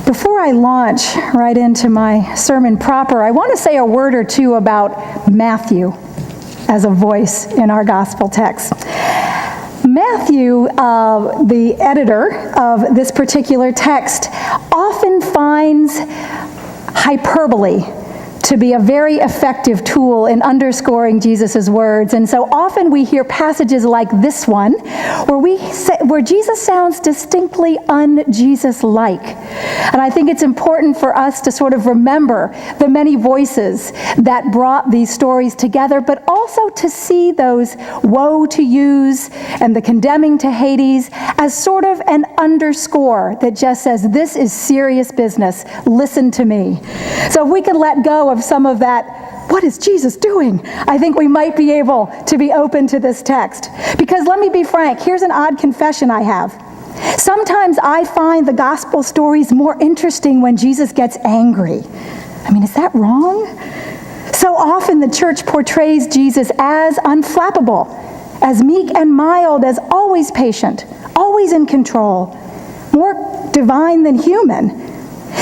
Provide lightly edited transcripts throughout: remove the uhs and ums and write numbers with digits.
Before I launch right into my sermon proper, I want to say a word or two about Matthew as a voice in our gospel text. Matthew, the editor of this particular text, often finds hyperbole to be a very effective tool in underscoring Jesus' words. And so often we hear passages like this one, where Jesus sounds distinctly un-Jesus-like. And I think it's important for us to sort of remember the many voices that brought these stories together, but also to see those woe to yous and the condemning to Hades as sort of an underscore that just says, this is serious business, listen to me. So if we can let go of some of that, what is Jesus doing? I think we might be able to be open to this text. Because let me be frank, here's an odd confession I have. Sometimes I find the gospel stories more interesting when Jesus gets angry. I mean, is that wrong? So often the church portrays Jesus as unflappable, as meek and mild, as always patient, always in control, more divine than human.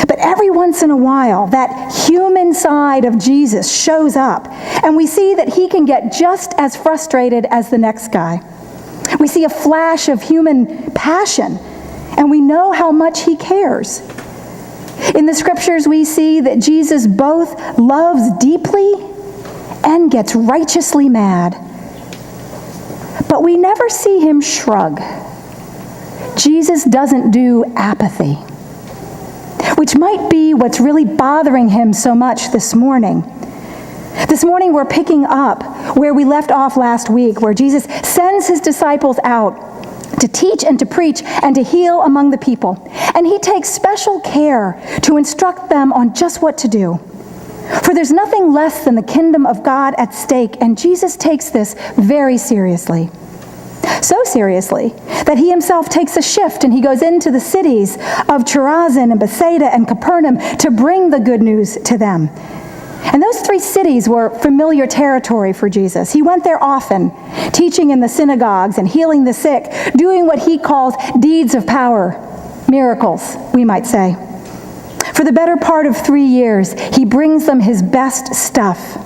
But every once in a while, that human side of Jesus shows up, and we see that he can get just as frustrated as the next guy. We see a flash of human passion, and we know how much he cares. In the scriptures, we see that Jesus both loves deeply and gets righteously mad. But we never see him shrug. Jesus doesn't do apathy, which might be what's really bothering him so much this morning. This morning we're picking up where we left off last week, where Jesus sends his disciples out to teach and to preach and to heal among the people. And he takes special care to instruct them on just what to do. For there's nothing less than the kingdom of God at stake, and Jesus takes this very seriously. So seriously that he himself takes a shift and he goes into the cities of Chorazin and Bethsaida and Capernaum to bring the good news to them. And those three cities were familiar territory for Jesus. He went there often, teaching in the synagogues and healing the sick, doing what he calls deeds of power, miracles, we might say. For the better part of 3 years, he brings them his best stuff.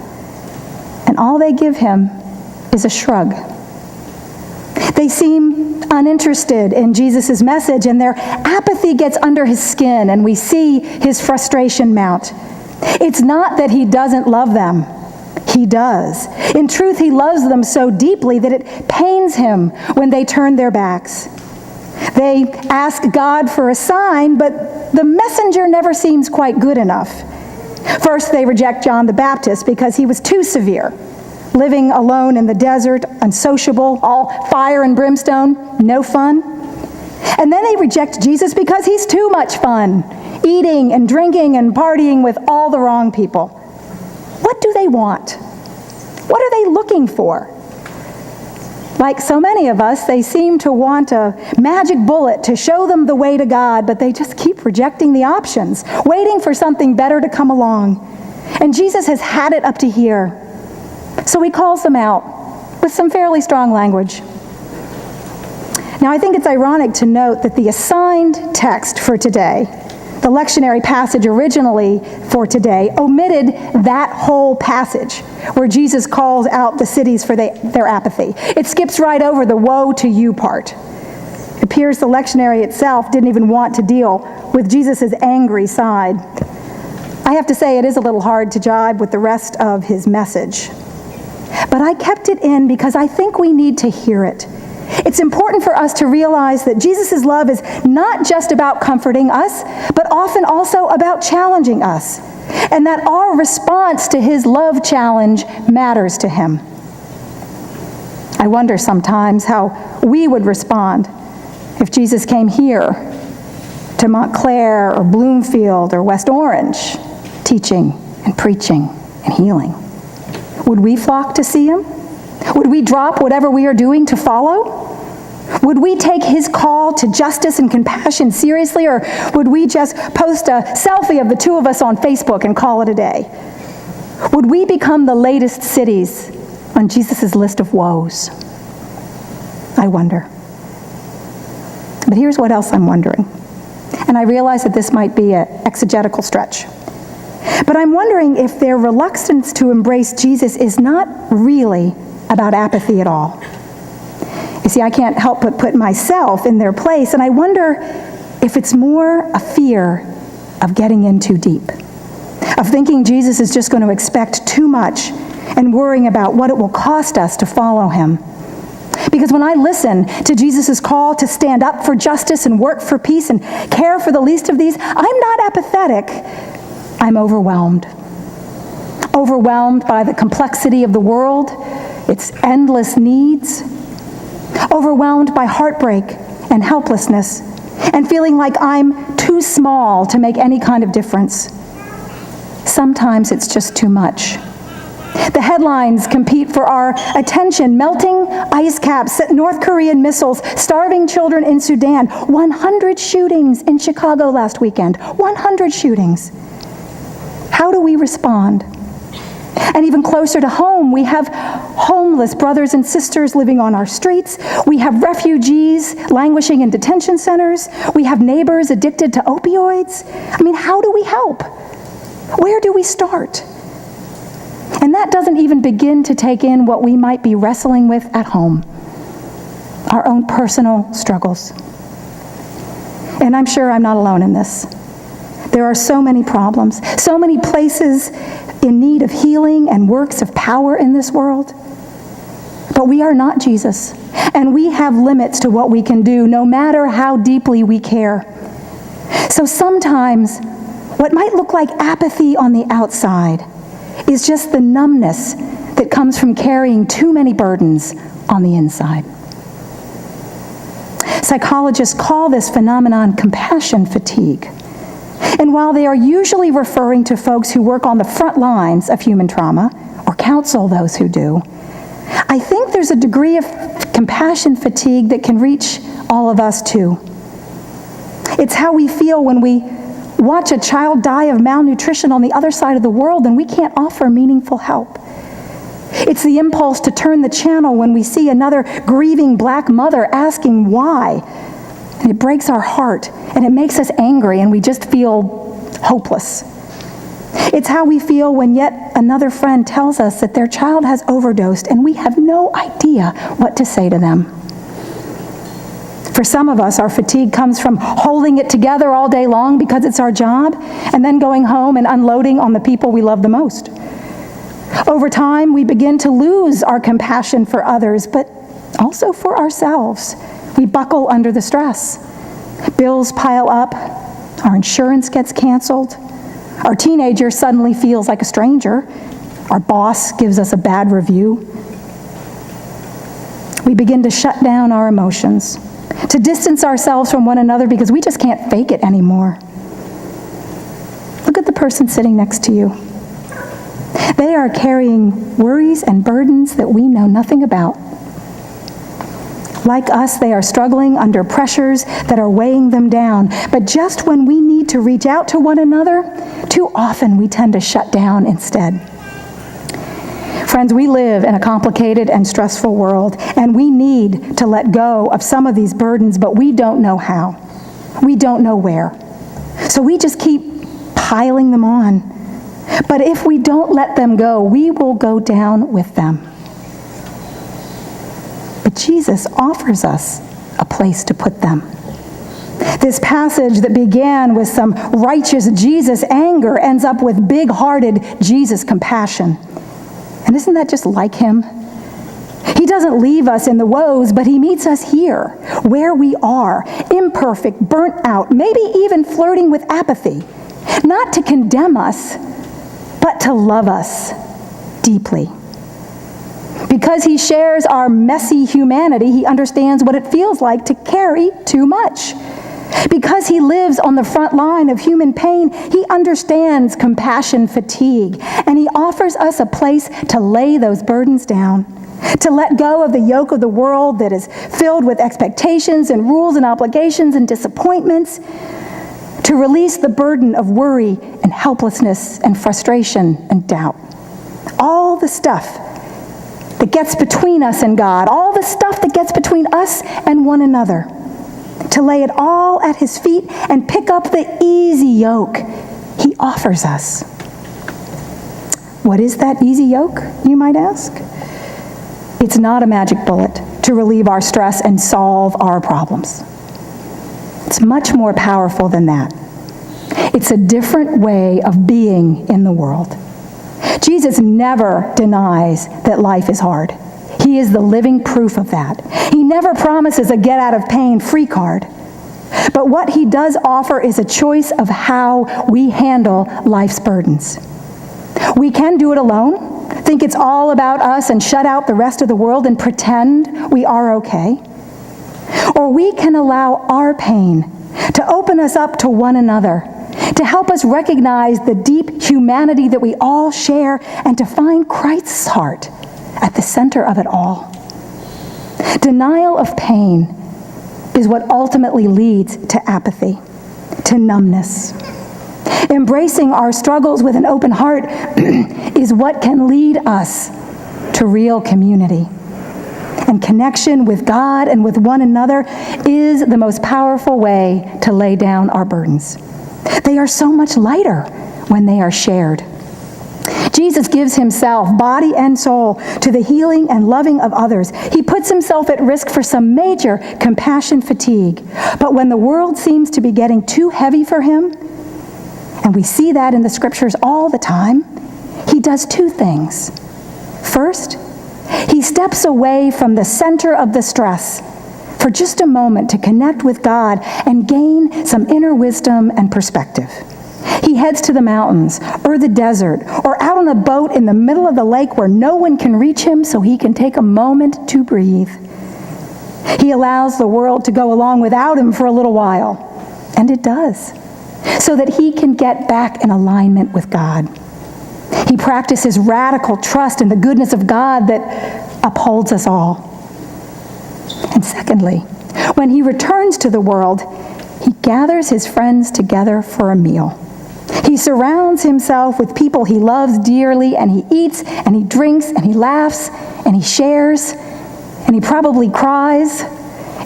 And all they give him is a shrug. They seem uninterested in Jesus' message, and their apathy gets under his skin, and we see his frustration mount. It's not that he doesn't love them. He does. In truth, he loves them so deeply that it pains him when they turn their backs. They ask God for a sign, but the messenger never seems quite good enough. First, they reject John the Baptist because he was too severe. Living alone in the desert, unsociable, all fire and brimstone, no fun. And then they reject Jesus because he's too much fun, eating and drinking and partying with all the wrong people. What do they want? What are they looking for? Like so many of us, they seem to want a magic bullet to show them the way to God, but they just keep rejecting the options, waiting for something better to come along. And Jesus has had it up to here. So he calls them out with some fairly strong language. Now, I think it's ironic to note that the assigned text for today, the lectionary passage originally for today, omitted that whole passage where Jesus calls out the cities for their apathy. It skips right over the woe to you part. It appears the lectionary itself didn't even want to deal with Jesus' angry side. I have to say it is a little hard to jibe with the rest of his message. But I kept it in because I think we need to hear it. It's important for us to realize that Jesus' love is not just about comforting us, but often also about challenging us, and that our response to his love challenge matters to him. I wonder sometimes how we would respond if Jesus came here to Montclair or Bloomfield or West Orange, teaching and preaching and healing. Would we flock to see him? Would we drop whatever we are doing to follow? Would we take his call to justice and compassion seriously, or would we just post a selfie of the two of us on Facebook and call it a day? Would we become the latest cities on Jesus' list of woes? I wonder. But here's what else I'm wondering. And I realize that this might be an exegetical stretch. But I'm wondering if their reluctance to embrace Jesus is not really about apathy at all. You see, I can't help but put myself in their place, and I wonder if it's more a fear of getting in too deep, of thinking Jesus is just going to expect too much and worrying about what it will cost us to follow him. Because when I listen to Jesus' call to stand up for justice and work for peace and care for the least of these, I'm not apathetic. I'm overwhelmed. Overwhelmed by the complexity of the world, its endless needs. Overwhelmed by heartbreak and helplessness, and feeling like I'm too small to make any kind of difference. Sometimes it's just too much. The headlines compete for our attention. Melting ice caps, North Korean missiles, starving children in Sudan, 100 shootings in Chicago last weekend, 100 shootings. How do we respond? And even closer to home, we have homeless brothers and sisters living on our streets. We have refugees languishing in detention centers. We have neighbors addicted to opioids. I mean, how do we help? Where do we start? And that doesn't even begin to take in what we might be wrestling with at home, our own personal struggles. And I'm sure I'm not alone in this. There are so many problems, so many places in need of healing and works of power in this world. But we are not Jesus, and we have limits to what we can do, no matter how deeply we care. So sometimes, what might look like apathy on the outside is just the numbness that comes from carrying too many burdens on the inside. Psychologists call this phenomenon compassion fatigue. And while they are usually referring to folks who work on the front lines of human trauma or counsel those who do, I think there's a degree of compassion fatigue that can reach all of us too. It's how we feel when we watch a child die of malnutrition on the other side of the world and we can't offer meaningful help. It's the impulse to turn the channel when we see another grieving black mother asking why. And it breaks our heart, and it makes us angry, and we just feel hopeless. It's how we feel when yet another friend tells us that their child has overdosed, and we have no idea what to say to them. For some of us, our fatigue comes from holding it together all day long because it's our job, and then going home and unloading on the people we love the most. Over time, we begin to lose our compassion for others, but also for ourselves. We buckle under the stress. Bills pile up. Our insurance gets canceled. Our teenager suddenly feels like a stranger. Our boss gives us a bad review. We begin to shut down our emotions, to distance ourselves from one another because we just can't fake it anymore. Look at the person sitting next to you. They are carrying worries and burdens that we know nothing about. Like us, they are struggling under pressures that are weighing them down. But just when we need to reach out to one another, too often we tend to shut down instead. Friends, we live in a complicated and stressful world, and we need to let go of some of these burdens, but we don't know how. We don't know where. So we just keep piling them on. But if we don't let them go, we will go down with them. But Jesus offers us a place to put them. This passage that began with some righteous Jesus anger ends up with big-hearted Jesus compassion. And isn't that just like him? He doesn't leave us in the woes, but he meets us here, where we are, imperfect, burnt out, maybe even flirting with apathy, not to condemn us, but to love us deeply. Because he shares our messy humanity, he understands what it feels like to carry too much. Because he lives on the front line of human pain, he understands compassion fatigue, and he offers us a place to lay those burdens down, to let go of the yoke of the world that is filled with expectations and rules and obligations and disappointments, to release the burden of worry and helplessness and frustration and doubt. All the stuff that gets between us and God, all the stuff that gets between us and one another. to lay it all at his feet and pick up the easy yoke he offers us. What is that easy yoke, you might ask? It's not a magic bullet to relieve our stress and solve our problems. It's much more powerful than that. It's a different way of being in the world. Jesus never denies that life is hard. He is the living proof of that. He never promises a get-out-of-pain-free card. But what he does offer is a choice of how we handle life's burdens. We can do it alone, think it's all about us and shut out the rest of the world and pretend we are okay. Or we can allow our pain to open us up to one another, to help us recognize the deep humanity that we all share, and to find Christ's heart at the center of it all. Denial of pain is what ultimately leads to apathy, to numbness. Embracing our struggles with an open heart is what can lead us to real community. And connection with God and with one another is the most powerful way to lay down our burdens. They are so much lighter when they are shared. Jesus gives himself, body and soul, to the healing and loving of others. He puts himself at risk for some major compassion fatigue. But when the world seems to be getting too heavy for him, and we see that in the scriptures all the time, he does two things. First, he steps away from the center of the stress for just a moment to connect with God and gain some inner wisdom and perspective. He heads to the mountains or the desert or out on a boat in the middle of the lake where no one can reach him so he can take a moment to breathe. He allows the world to go along without him for a little while, and it does, so that he can get back in alignment with God. He practices radical trust in the goodness of God that upholds us all. And secondly, when he returns to the world, he gathers his friends together for a meal. He surrounds himself with people he loves dearly, and he eats, and he drinks, and he laughs, and he shares, and he probably cries,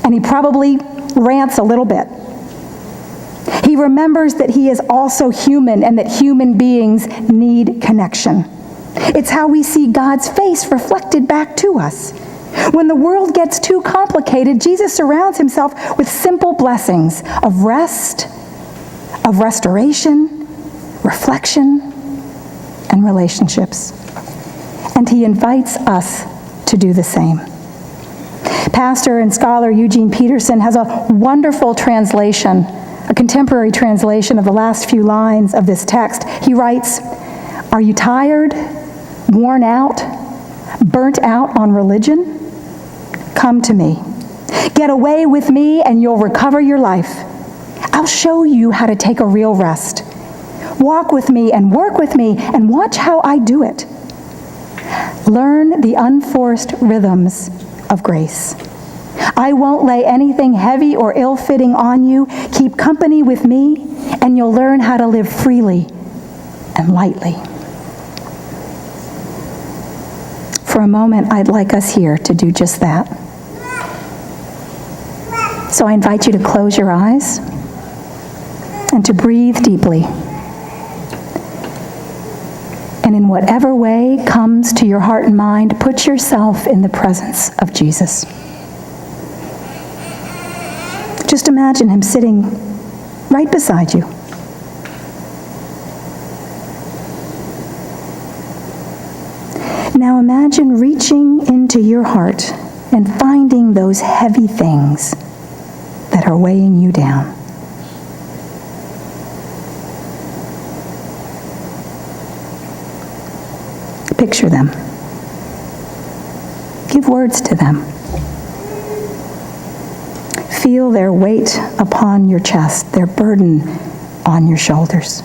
and he probably rants a little bit. He remembers that he is also human and that human beings need connection. It's how we see God's face reflected back to us. When the world gets too complicated, Jesus surrounds himself with simple blessings of rest, of restoration, reflection, and relationships. And he invites us to do the same. Pastor and scholar Eugene Peterson has a wonderful translation, a contemporary translation of the last few lines of this text. He writes, "Are you tired, worn out, burnt out on religion? Come to me. Get away with me and you'll recover your life. I'll show you how to take a real rest. Walk with me and work with me and watch how I do it. Learn the unforced rhythms of grace. I won't lay anything heavy or ill-fitting on you. Keep company with me and you'll learn how to live freely and lightly." For a moment, I'd like us here to do just that. So I invite you to close your eyes and to breathe deeply. And in whatever way comes to your heart and mind, put yourself in the presence of Jesus. Just imagine him sitting right beside you. Now imagine reaching into your heart and finding those heavy things that are weighing you down. Picture them. Give words to them. Feel their weight upon your chest, their burden on your shoulders.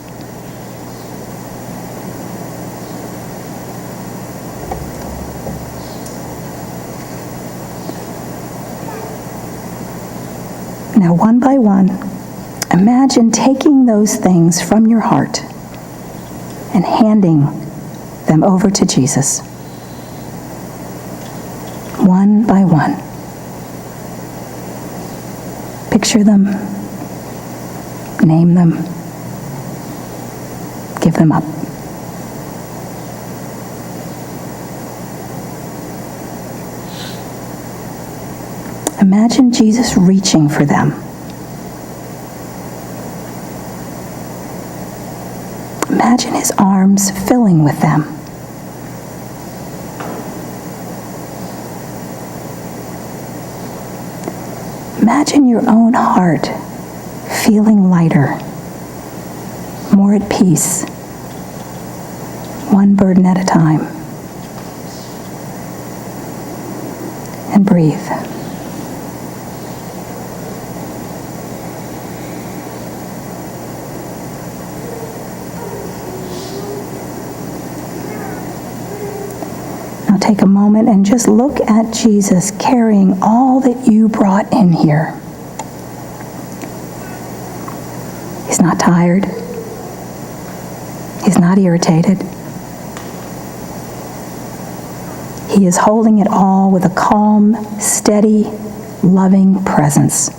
Now, one by one, imagine taking those things from your heart and handing them over to Jesus. One by one. Picture them, name them, give them up. Imagine Jesus reaching for them. Imagine his arms filling with them. Imagine your own heart feeling lighter, more at peace, one burden at a time. And breathe. Now take a moment and just look at Jesus carrying all that you brought in here. He's not tired. He's not irritated. He is holding it all with a calm, steady, loving presence.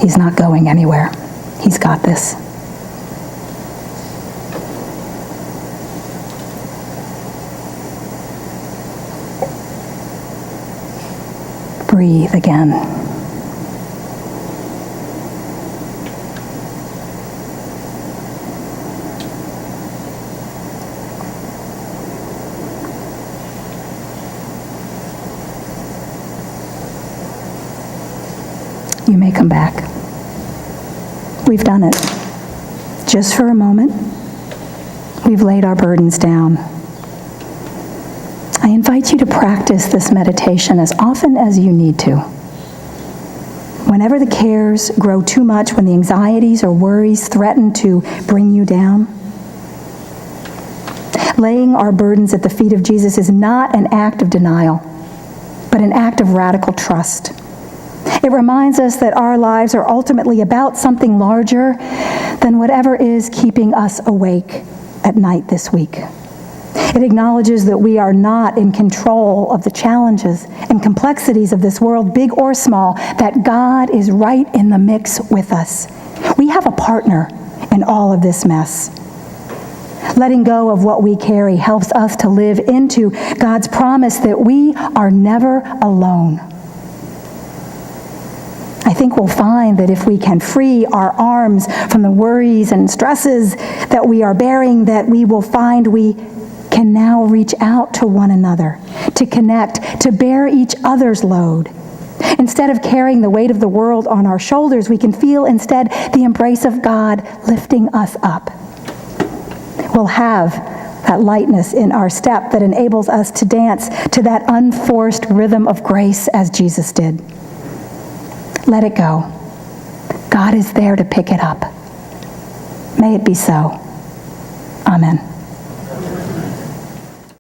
He's not going anywhere. He's got this. Breathe again. You may come back. We've done it. Just for a moment, we've laid our burdens down. I invite you to practice this meditation as often as you need to. Whenever the cares grow too much, when the anxieties or worries threaten to bring you down, laying our burdens at the feet of Jesus is not an act of denial, but an act of radical trust. It reminds us that our lives are ultimately about something larger than whatever is keeping us awake at night this week. It acknowledges that we are not in control of the challenges and complexities of this world, big or small, that God is right in the mix with us. We have a partner in all of this mess. Letting go of what we carry helps us to live into God's promise that we are never alone. I think we'll find that if we can free our arms from the worries and stresses that we are bearing, that we will find we can now reach out to one another, to connect, to bear each other's load. Instead of carrying the weight of the world on our shoulders, we can feel instead the embrace of God lifting us up. We'll have that lightness in our step that enables us to dance to that unforced rhythm of grace as Jesus did. Let it go. God is there to pick it up. May it be so. Amen.